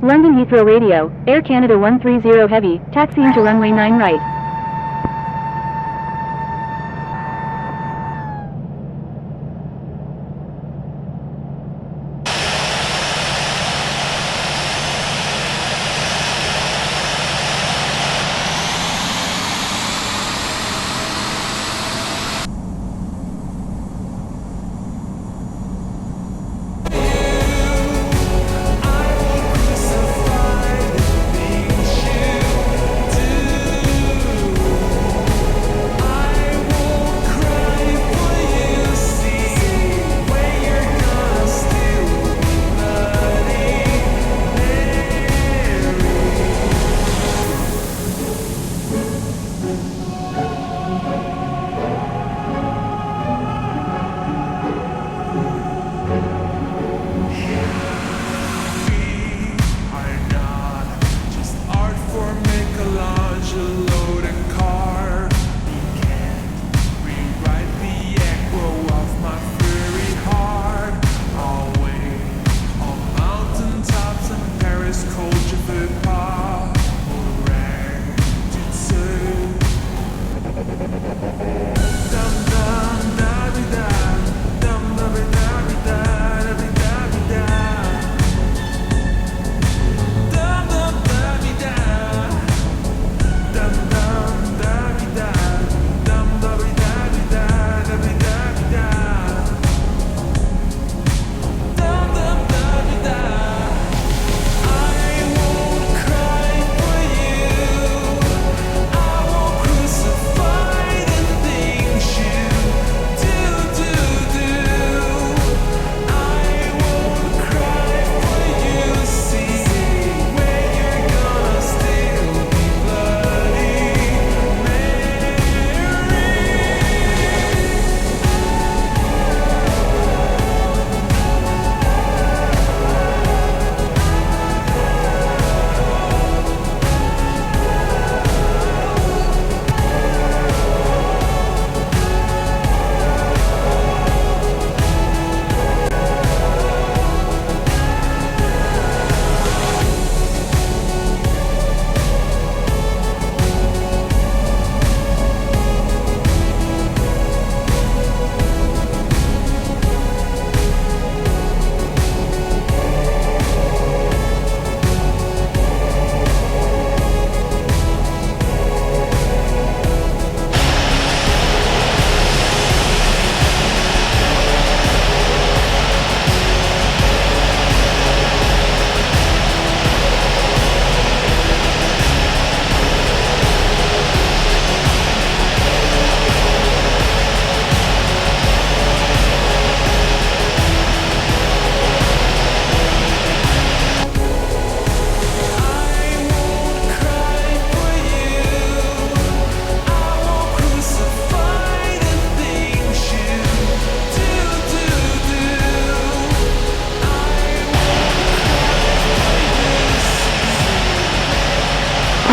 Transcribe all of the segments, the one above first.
London Heathrow Radio, Air Canada 130 Heavy, taxiing to runway 9 right.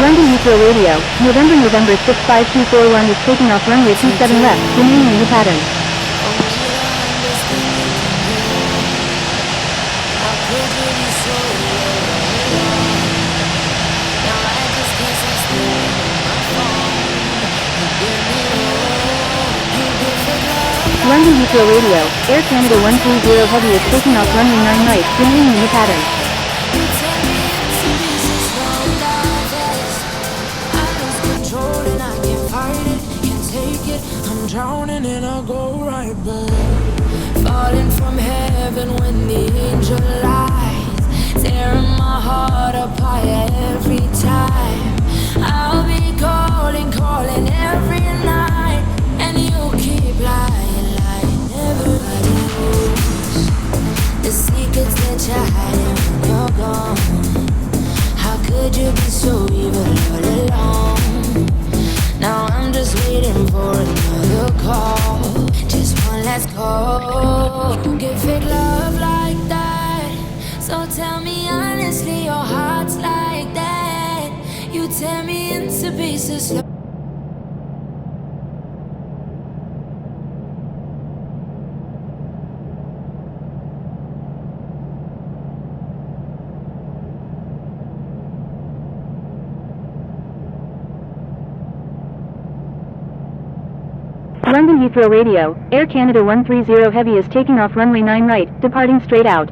London Heathrow Radio, November 65241 is taking off runway 27 left, remaining in the pattern. London Heathrow Radio, Air Canada 130 Heavy is taking off runway 9 right, remaining in the pattern. I'm drowning and I'll go right back. Falling from heaven when the angel lies, tearing my heart apart every time. I'll be calling every night, and you keep lying. Everybody knows the secrets that you're hiding when you're gone. How could you be so evil all along? Now I'm just waiting for another call, just one last call. Don't get fake love like that, so tell me honestly your heart's like that. You tear me into pieces. Heathrow radio, Air Canada 130 Heavy is taking off runway 9 right, departing straight out.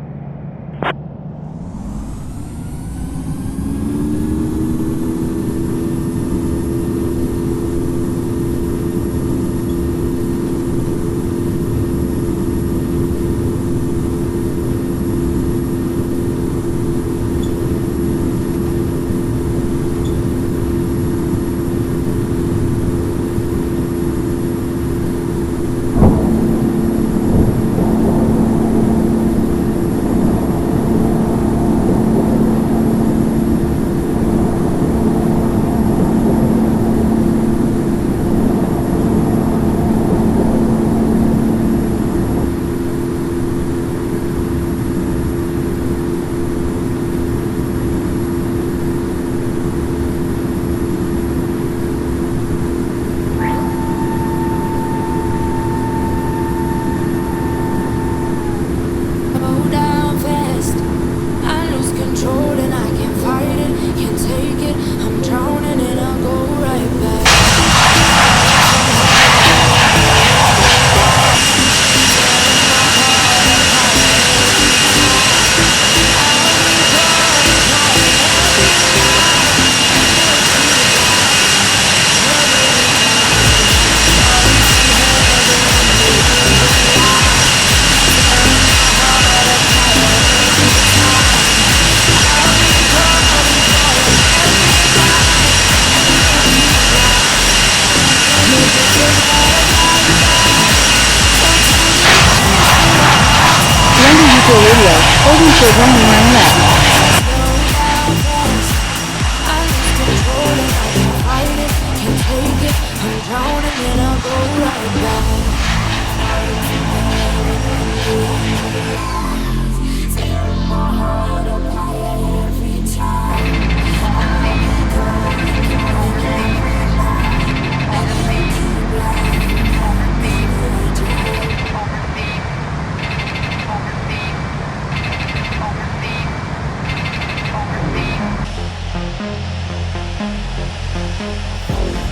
Radio, holding short runway 9 left.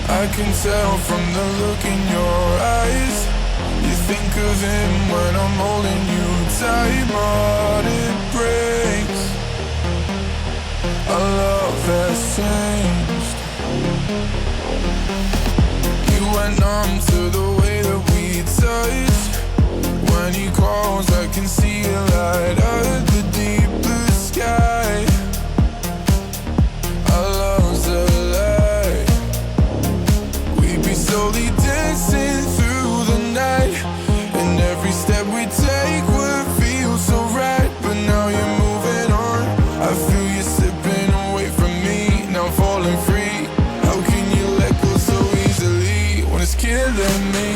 I can tell from the look in your eyes. You think of him when I'm holding you tight. My heart, it breaks. Our love has changed. You went numb to the way that we touched. When he calls, I can see a light out of the deep blue sky. Our love's alive. We'd be slowly dancing through the night, and every step we take would feel so right. But now you're moving on. I feel you slipping away from me. Now I'm falling free. How can you let go so easily when it's killing me?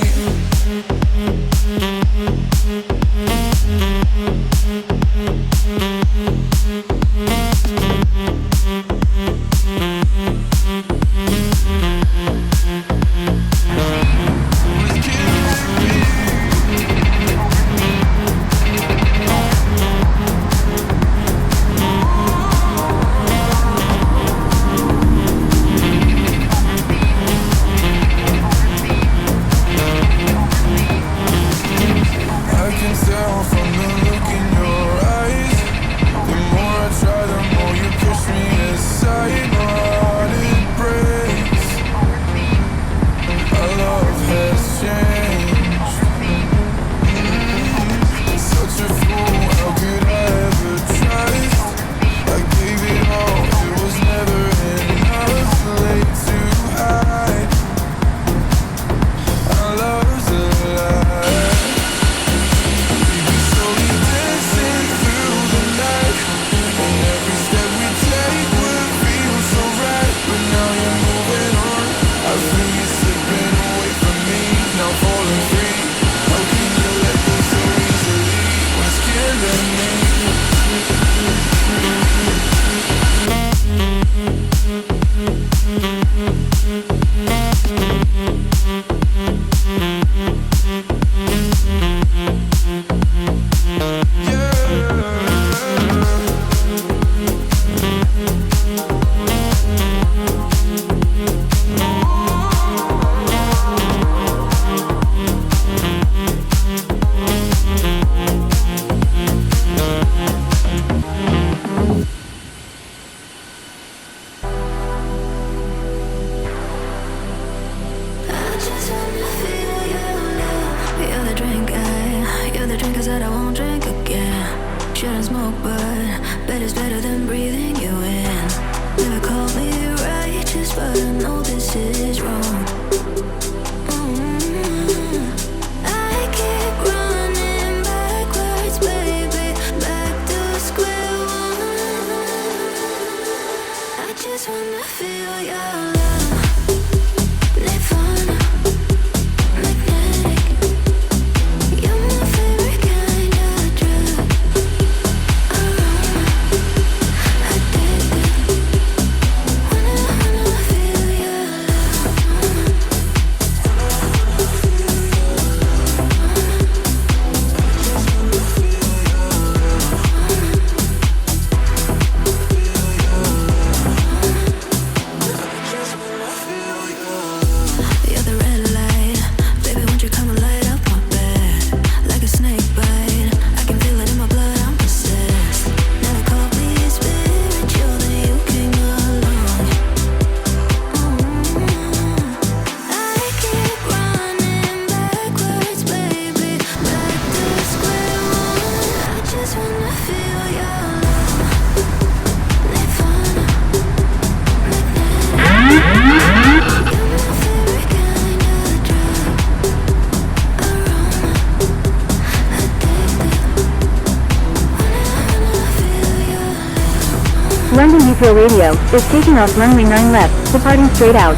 London Heathrow Radio is taking off runway 9 left, departing straight out.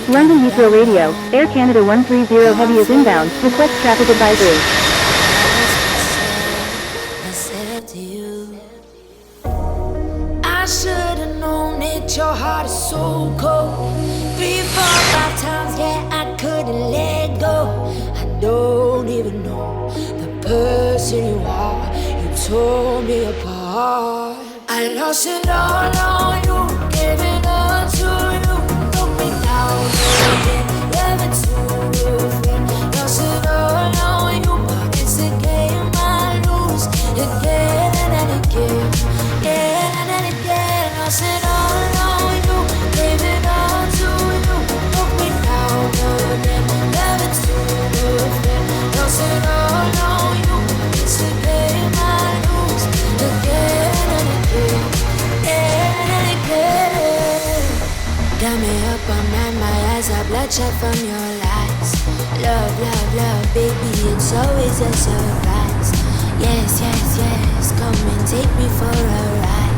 London Heathrow Radio, Air Canada 130 Heavy is inbound, request traffic advisory. I should've known it, your heart is so cold. 3, 4, 5 times, yeah, I couldn't let go. I don't even know the person you are. You tore me apart. I lost it all on you, gave it all to you. Broke me down again, never to refrain. Lost it all on you, but it's a game I lose again and again. Again and again, lost it all on you, gave it all to you. Broke me down again, never to refrain. Lost it all on you, it's a game I lose again and again. Again and again. Got me up all night, my eyes are bloodshot from your lies. Love, love, love, baby, it's always a surprise. Yes, yes, yes, come and take me for a ride.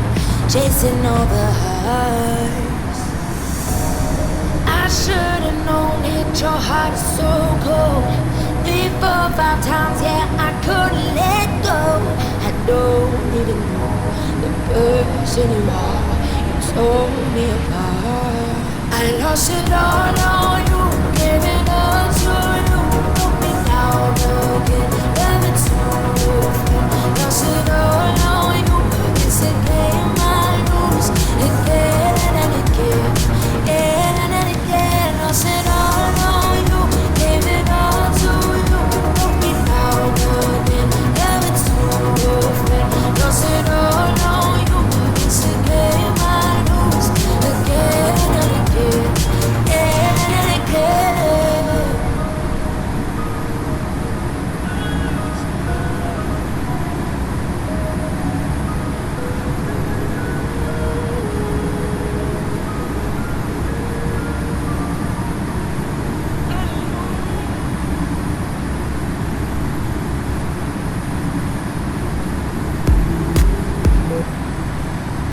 Chasing over hers. I should've known it, your heart is so cold. 3, 4, 5 times, yeah, I couldn't let go. I don't even know the person you are. You tore me apart. I lost it all on you.